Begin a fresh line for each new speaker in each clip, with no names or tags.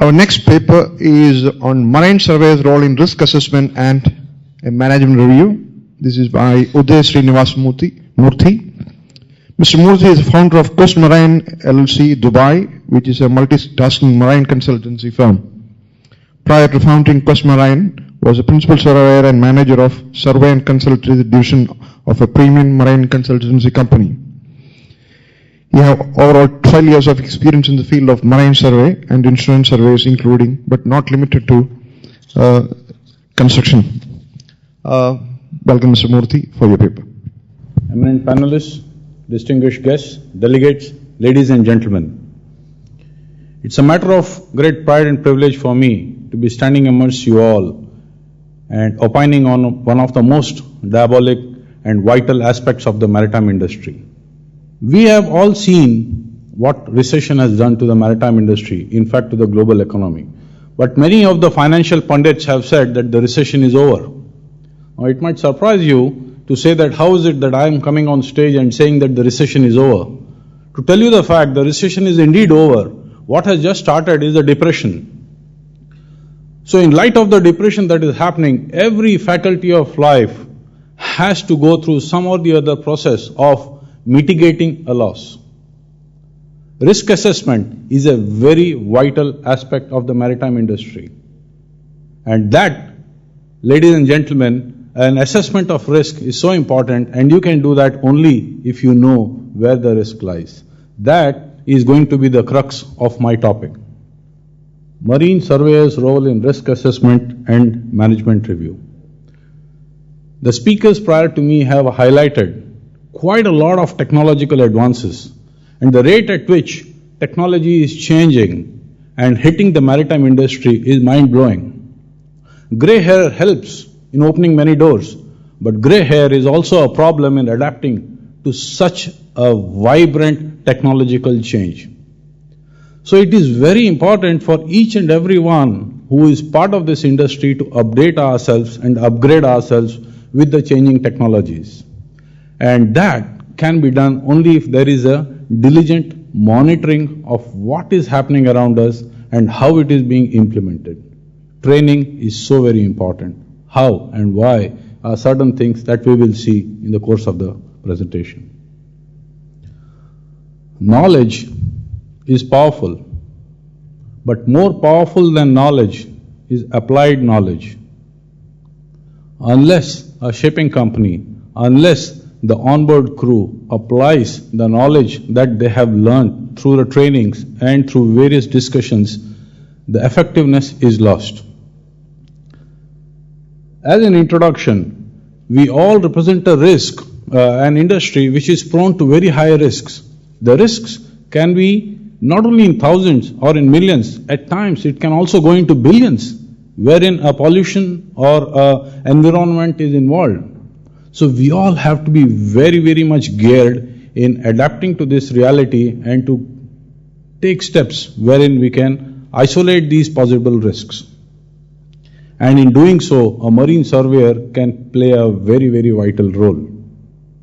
Our next paper is on marine survey's role in risk assessment and a management review. This is by Uday Moorthi. Mr. Moorthi is the founder of Quest Marine LLC, Dubai, which is a multitasking marine consultancy firm. Prior to founding Quest Marine, was a principal surveyor and manager of survey and consultancy division of a premium marine consultancy company. He has overall 12 years of experience in the field of marine survey and insurance surveys, including but not limited to construction. Welcome, Mr. Moorthi, for your paper.
Eminent panelists, distinguished guests, delegates, ladies and gentlemen. It's a matter of great pride and privilege for me to be standing amongst you all and opining on one of the most diabolic and vital aspects of the maritime industry. We have all seen what recession has done to the maritime industry, in fact to the global economy. But many of the financial pundits have said that the recession is over. Now it might surprise you to say that how is it that I am coming on stage and saying that the recession is over. To tell you the fact, the recession is indeed over. What has just started is a depression. So in light of the depression that is happening, every faculty of life has to go through some or the other process of mitigating a loss. Risk assessment is a very vital aspect of the maritime industry. And that, ladies and gentlemen, an assessment of risk is so important, and you can do that only if you know where the risk lies. That is going to be the crux of my topic. Marine surveyors' role in risk assessment and management review. The speakers prior to me have highlighted quite a lot of technological advances, and the rate at which technology is changing and hitting the maritime industry is mind-blowing. Grey hair helps in opening many doors, but grey hair is also a problem in adapting to such a vibrant technological change. So it is very important for each and every one who is part of this industry to update ourselves and upgrade ourselves with the changing technologies. And that can be done only if there is a diligent monitoring of what is happening around us and how it is being implemented. Training is so very important. How and why are certain things that we will see in the course of the presentation. Knowledge is powerful, but more powerful than knowledge is applied knowledge. Unless a shipping company, unless the onboard crew applies the knowledge that they have learned through the trainings and through various discussions, the effectiveness is lost. As an introduction, we all represent a risk, an industry which is prone to very high risks. The risks can be not only in thousands or in millions, at times it can also go into billions, wherein a pollution or environment is involved. So we all have to be very, very much geared in adapting to this reality and to take steps wherein we can isolate these possible risks. And in doing so, a marine surveyor can play a very, very vital role.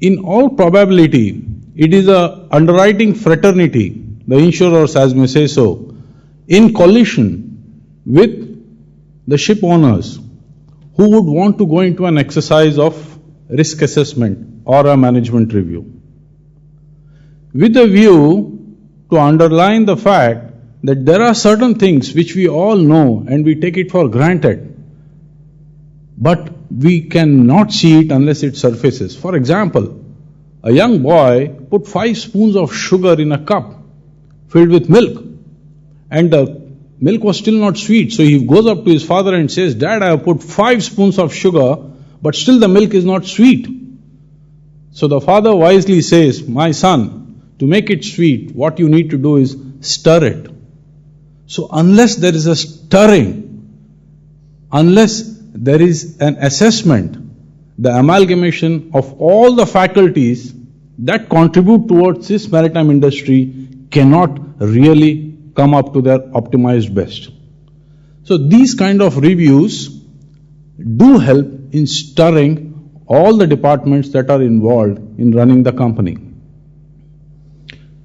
In all probability, it is a underwriting fraternity, the insurers as may say so, in collision with the ship owners who would want to go into an exercise of risk assessment or a management review, with a view to underline the fact that there are certain things which we all know and we take it for granted, but we cannot see it unless it surfaces. For example, a young boy put 5 spoons of sugar in a cup filled with milk, and the milk was still not sweet. So he goes up to his father and says, "Dad, I have put 5 spoons of sugar, but still the milk is not sweet." So the father wisely says, "My son, to make it sweet, what you need to do is stir it." So unless there is a stirring, unless there is an assessment, the amalgamation of all the faculties that contribute towards this maritime industry cannot really come up to their optimized best. So these kind of reviews do help in stirring all the departments that are involved in running the company.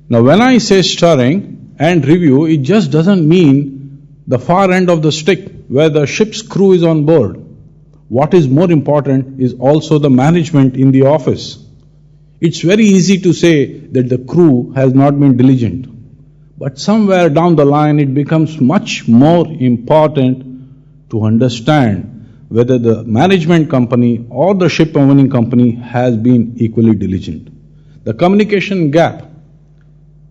Now when I say stirring and review, it just doesn't mean the far end of the stick where the ship's crew is on board. What is more important is also the management in the office. It's very easy to say that the crew has not been diligent, but somewhere down the line it becomes much more important to understand whether the management company or the ship owning company has been equally diligent. The communication gap,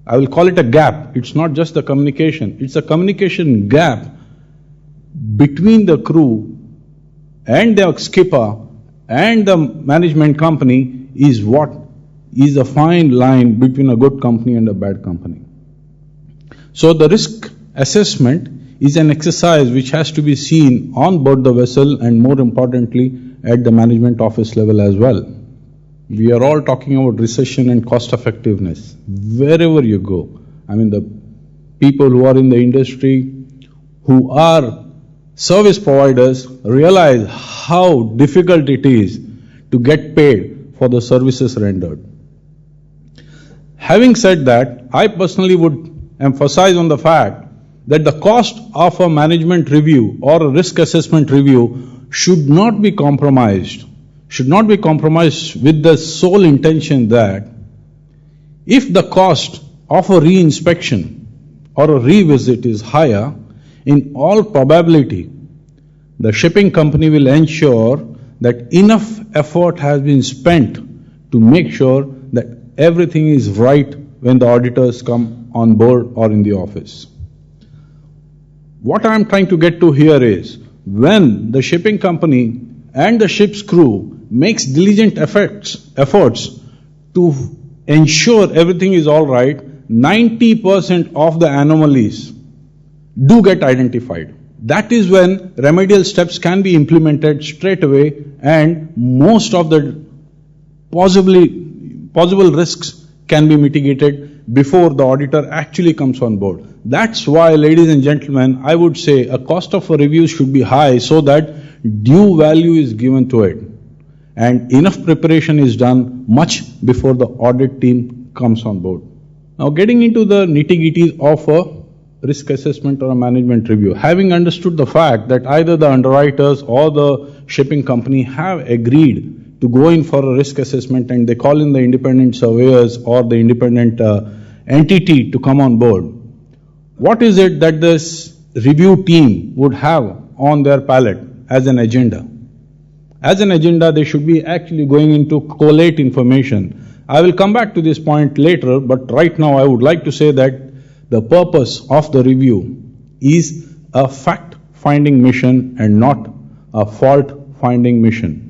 I will call it a gap. It's not just the communication. It's a communication gap between the crew and the skipper and the management company is what is a fine line between a good company and a bad company. So the risk assessment is an exercise which has to be seen on board the vessel and more importantly at the management office level as well. We are all talking about recession and cost effectiveness. Wherever you go, I mean the people who are in the industry, who are service providers, realize how difficult it is to get paid for the services rendered. Having said that, I personally would emphasize on the fact that the cost of a management review or a risk assessment review should not be compromised with the sole intention that if the cost of a re-inspection or a revisit is higher, in all probability, the shipping company will ensure that enough effort has been spent to make sure that everything is right when the auditors come on board or in the office. What I am trying to get to here is, when the shipping company and the ship's crew makes diligent efforts to ensure everything is all right, 90% of the anomalies do get identified. That is when remedial steps can be implemented straight away and most of the possible risks can be mitigated before the auditor actually comes on board. That's why, ladies and gentlemen, I would say a cost of a review should be high so that due value is given to it and enough preparation is done much before the audit team comes on board. Now, getting into the nitty-gritties of a risk assessment or a management review, having understood the fact that either the underwriters or the shipping company have agreed to go in for a risk assessment and they call in the independent surveyors or the independent entity to come on board, what is it that this review team would have on their palette as an agenda? As an agenda, they should be actually going in to collate information. I will come back to this point later, but right now I would like to say that the purpose of the review is a fact-finding mission and not a fault-finding mission.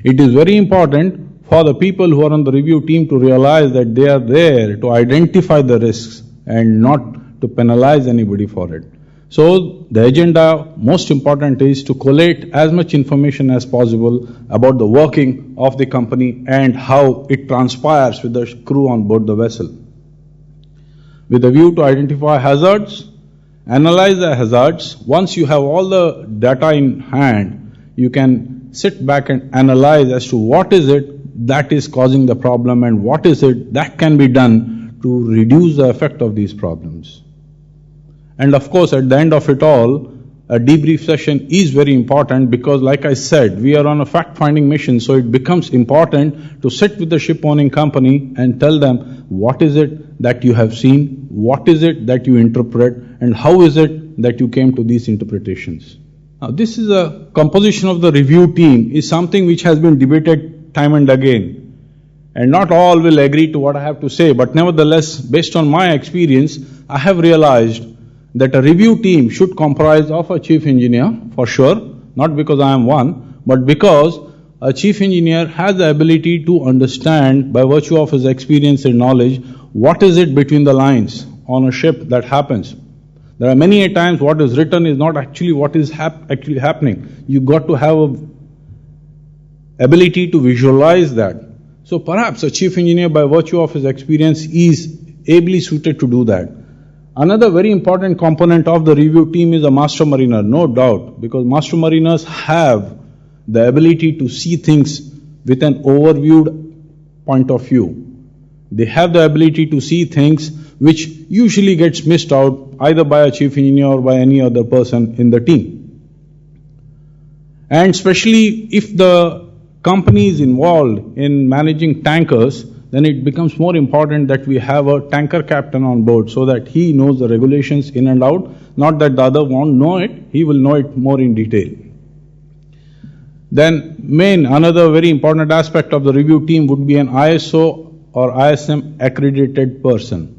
It is very important for the people who are on the review team to realize that they are there to identify the risks and not to penalize anybody for it. So the agenda, most important, is to collate as much information as possible about the working of the company and how it transpires with the crew on board the vessel. With a view to identify hazards, analyze the hazards. Once you have all the data in hand, you can sit back and analyze as to what is it that is causing the problem and what is it that can be done to reduce the effect of these problems. And of course, at the end of it all, a debrief session is very important because, like I said, we are on a fact-finding mission, so it becomes important to sit with the ship-owning company and tell them what is it that you have seen, what is it that you interpret, and how is it that you came to these interpretations. Now, this is a composition of the review team is something which has been debated time and again, and not all will agree to what I have to say, but nevertheless, based on my experience, I have realized that a review team should comprise of a chief engineer, for sure, not because I am one, but because a chief engineer has the ability to understand, by virtue of his experience and knowledge, what is it between the lines on a ship that happens. There are many a times what is written is not actually what is actually happening. You got to have a ability to visualize that. So perhaps a chief engineer, by virtue of his experience, is ably suited to do that. Another very important component of the review team is a master mariner, no doubt, because master mariners have the ability to see things with an overviewed point of view. They have the ability to see things which usually gets missed out either by a chief engineer or by any other person in the team. And especially if the company is involved in managing tankers, then it becomes more important that we have a tanker captain on board so that he knows the regulations in and out. Not that the other won't know it, he will know it more in detail. Then another very important aspect of the review team would be an ISO or ISM accredited person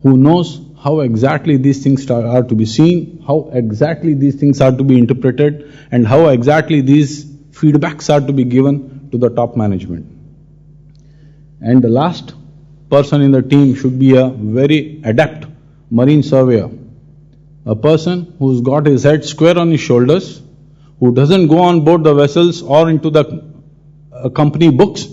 who knows how exactly these things are to be seen, how exactly these things are to be interpreted, and how exactly these feedbacks are to be given to the top management. And the last person in the team should be a very adept marine surveyor, a person who's got his head square on his shoulders, who doesn't go on board the vessels or into the company books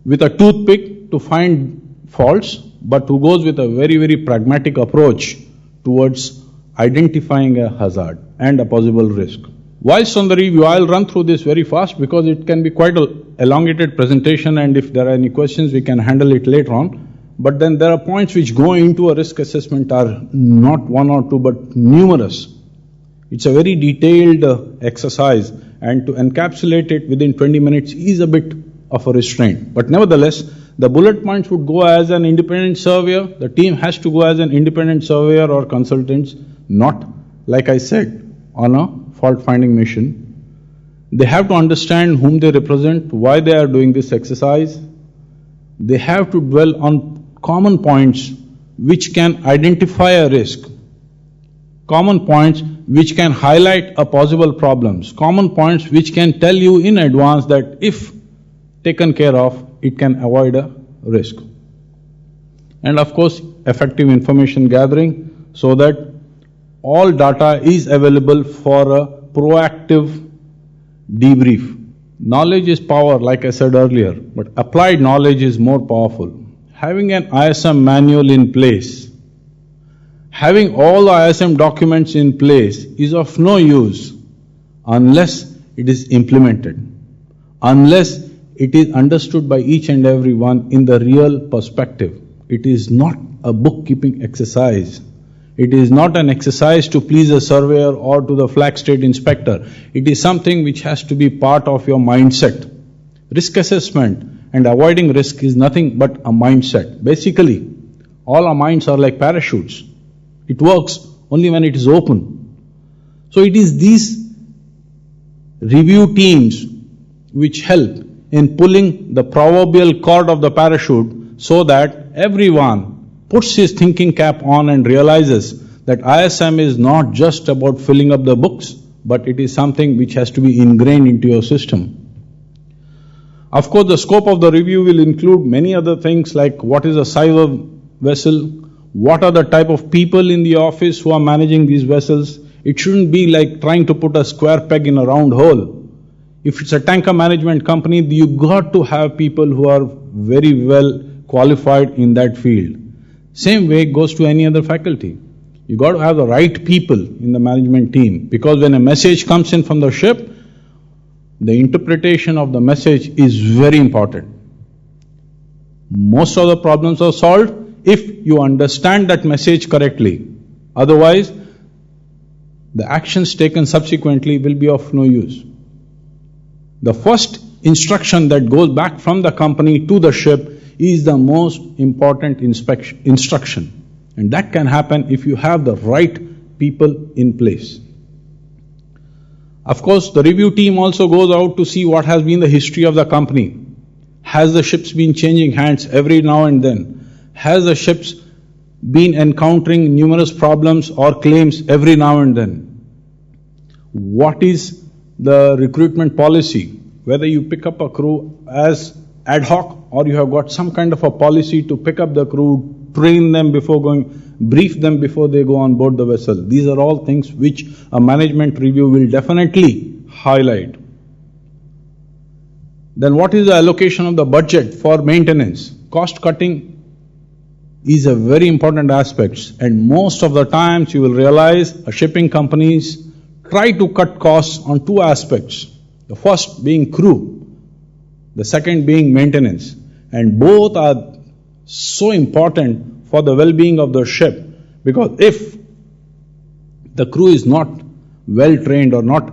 with a toothpick to find faults, but who goes with a very, very pragmatic approach towards identifying a hazard and a possible risk. Whilst on the review, I'll run through this very fast because it can be quite an elongated presentation, and if there are any questions, we can handle it later on. But then there are points which go into a risk assessment are not one or two, but numerous. It's a very detailed exercise, and to encapsulate it within 20 minutes is a bit of a restraint. But nevertheless, the bullet points would go as an independent surveyor. The team has to go as an independent surveyor or consultants, not, like I said, on a fault-finding mission. They have to understand whom they represent, why they are doing this exercise. They have to dwell on common points which can identify a risk, common points which can highlight a possible problems, common points which can tell you in advance that if taken care of, it can avoid a risk. And of course, effective information gathering so that all data is available for a proactive debrief. Knowledge is power, like I said earlier, but applied knowledge is more powerful. Having an ISM manual in place, having all the ISM documents in place is of no use unless it is implemented, unless it is understood by each and every one in the real perspective. It is not a bookkeeping exercise. It is not an exercise to please a surveyor or to the flag state inspector. It is something which has to be part of your mindset. Risk assessment and avoiding risk is nothing but a mindset. Basically, all our minds are like parachutes. It works only when it is open. So it is these review teams which help in pulling the proverbial cord of the parachute so that everyone puts his thinking cap on and realizes that ISM is not just about filling up the books, but it is something which has to be ingrained into your system. Of course, the scope of the review will include many other things like what is a size of vessel, what are the type of people in the office who are managing these vessels. It shouldn't be like trying to put a square peg in a round hole. If it's a tanker management company, you got to have people who are very well qualified in that field. Same way it goes to any other faculty. You got to have the right people in the management team, because when a message comes in from the ship, the interpretation of the message is very important. Most of the problems are solved if you understand that message correctly. Otherwise, the actions taken subsequently will be of no use. The first instruction that goes back from the company to the ship is the most important instruction. And that can happen if you have the right people in place. Of course, the review team also goes out to see what has been the history of the company. Has the ships been changing hands every now and then? Has the ships been encountering numerous problems or claims every now and then? What is the recruitment policy? Whether you pick up a crew as ad hoc or you have got some kind of a policy to pick up the crew, train them before going, brief them before they go on board the vessel. These are all things which a management review will definitely highlight. Then what is the allocation of the budget for maintenance? Cost cutting is a very important aspect, and most of the times you will realize shipping companies try to cut costs on two aspects. The first being crew, the second being maintenance, and both are so important for the well-being of the ship. Because if the crew is not well trained or not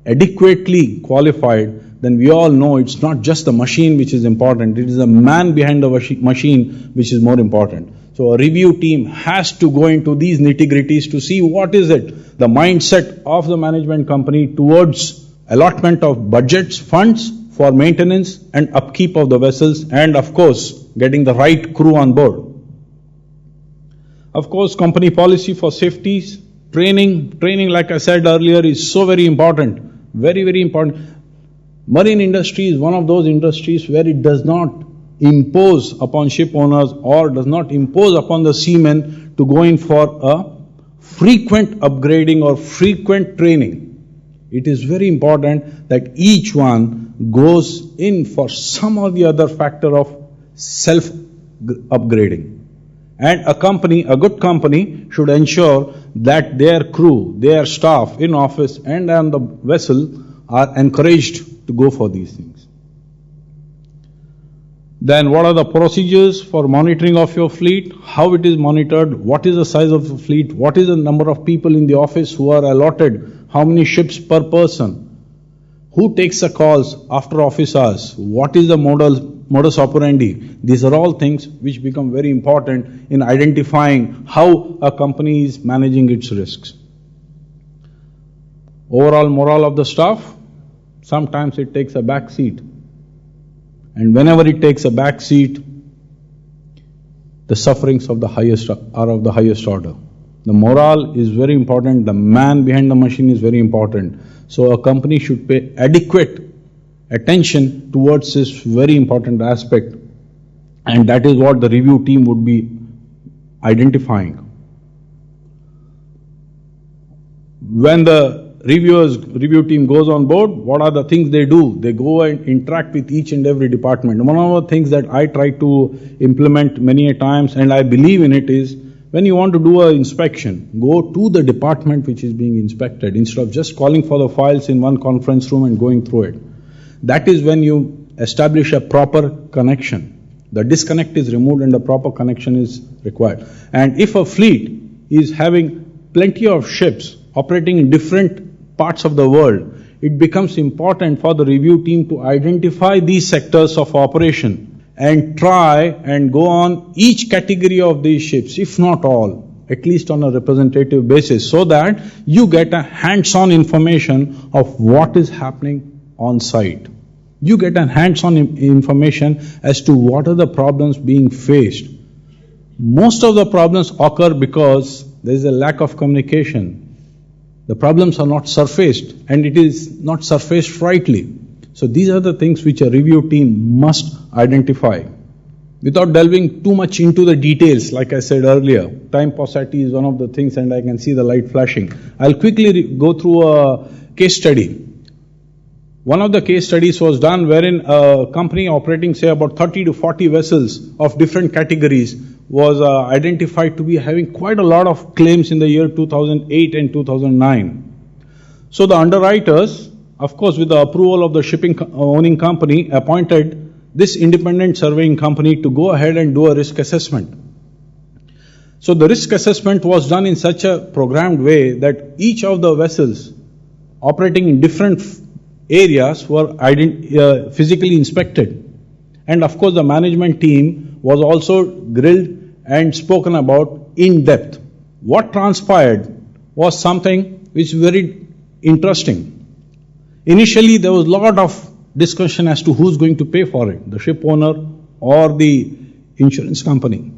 adequately qualified, then we all know it's not just the machine which is important, it is the man behind the machine which is more important. So a review team has to go into these nitty-gritties to see what is it, the mindset of the management company towards allotment of budgets, funds for maintenance and upkeep of the vessels, and of course, getting the right crew on board. Of course, company policy for safeties, training like I said earlier is so very important, very, very important. Marine industry is one of those industries where it does not impose upon ship owners or does not impose upon the seamen to go in for a frequent upgrading or frequent training. It is very important that each one goes in for some or the other factor of self-upgrading. And a good company should ensure that their crew, their staff in office and on the vessel are encouraged to go for these things. Then what are the procedures for monitoring of your fleet? How it is monitored? What is the size of the fleet? What is the number of people in the office who are allotted? How many ships per person? Who takes the calls after office hours? What is the modus operandi? These are all things which become very important in identifying how a company is managing its risks. Overall morale of the staff, sometimes it takes a back seat. And whenever it takes a back seat, the sufferings of the highest are of the highest order. The morale is very important. The man behind the machine is very important. So a company should pay adequate attention towards this very important aspect. And that is what the review team would be identifying. When the review team goes on board, what are the things they do? They go and interact with each and every department. One of the things that I try to implement many a times, and I believe in it, is when you want to do an inspection, go to the department which is being inspected instead of just calling for the files in one conference room and going through it. That is when you establish a proper connection. The disconnect is removed and the proper connection is required. And if a fleet is having plenty of ships operating in different parts of the world, it becomes important for the review team to identify these sectors of operation and try and go on each category of these ships, if not all, at least on a representative basis, so that you get a hands-on information of what is happening on site. You get a hands-on information as to what are the problems being faced. Most of the problems occur because there is a lack of communication. The problems are not surfaced, and it is not surfaced rightly. So these are the things which a review team must identify. Without delving too much into the details, like I said earlier, time paucity is one of the things, and I can see the light flashing. I'll quickly go through a case study. One of the case studies was done wherein a company operating, say, about 30 to 40 vessels of different categories was identified to be having quite a lot of claims in the year 2008 and 2009. So the underwriters, of course, with the approval of the shipping owning company, appointed this independent surveying company to go ahead and do a risk assessment. So the risk assessment was done in such a programmed way that each of the vessels operating in different areas were physically inspected. And of course, the management team was also grilled and spoken about in depth. What transpired was something which is very interesting. Initially, there was a lot of discussion as to who's going to pay for it, the ship owner or the insurance company.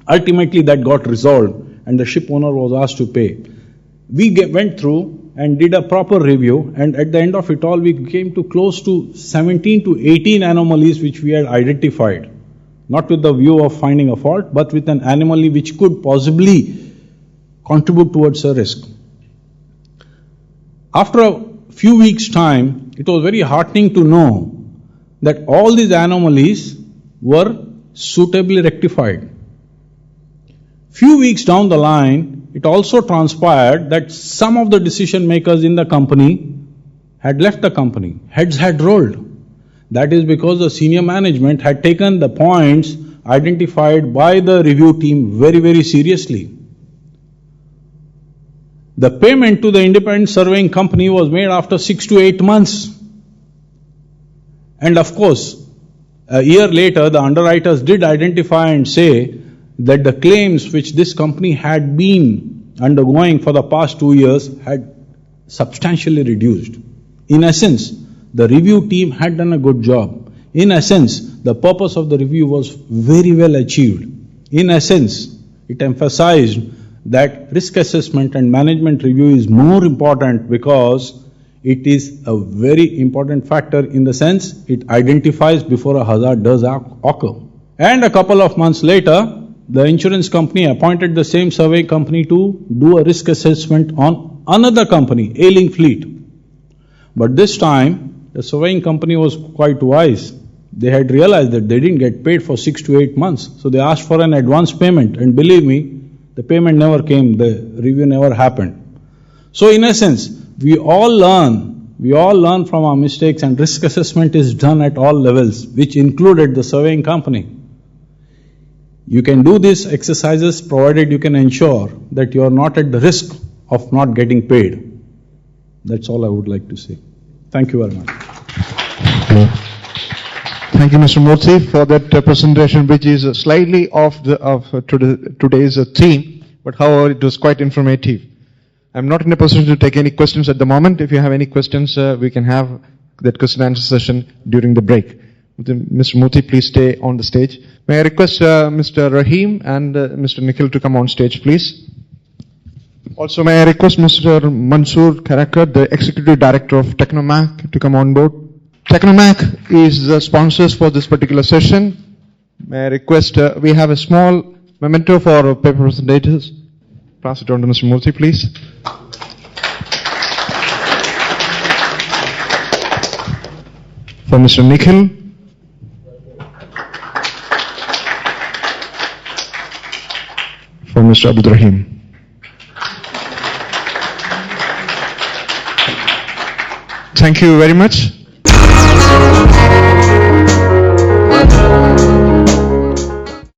Ultimately, that got resolved and the ship owner was asked to pay. We went through and did a proper review, and at the end of it all, we came to close to 17 to 18 anomalies which we had identified. Not with the view of finding a fault, but with an anomaly which could possibly contribute towards a risk. After a few weeks' time, it was very heartening to know that all these anomalies were suitably rectified. Few weeks down the line, it also transpired that some of the decision makers in the company had left the company. Heads had rolled. That is because the senior management had taken the points identified by the review team very, very seriously. The payment to the independent surveying company was made after 6 to 8 months. And of course, a year later, the underwriters did identify and say that the claims which this company had been undergoing for the past 2 years had substantially reduced. In essence, the review team had done a good job. In essence, the purpose of the review was very well achieved. In essence, it emphasized that risk assessment and management review is more important because it is a very important factor in the sense it identifies before a hazard does occur. And a couple of months later, the insurance company appointed the same survey company to do a risk assessment on another company, ailing fleet. But this time, the surveying company was quite wise. They had realized that they didn't get paid for 6 to 8 months. So they asked for an advance payment. And believe me, the payment never came, the review never happened. So in essence, we all learn from our mistakes, and risk assessment is done at all levels, which included the surveying company. You can do these exercises provided you can ensure that you are not at the risk of not getting paid. That's all I would like to say. Thank you very much.
Thank you, Mr. Moorthi, for that presentation, which is slightly off today's theme, but however, it was quite informative. I'm not in a position to take any questions at the moment. If you have any questions, we can have that question and answer session during the break. Mr. Moorthi, please stay on the stage. May I request Mr. Rahim and Mr. Nikhil to come on stage, please? Also, may I request Mr. Mansoor Karakar, the Executive Director of Technomac, to come on board? Technomac is the sponsors for this particular session. May I request, we have a small memento for paper presentators. Pass it on to Mr. Moorthi, please. For Mr. Nikhil. For Mr. Abdul Rahim. Thank you very much.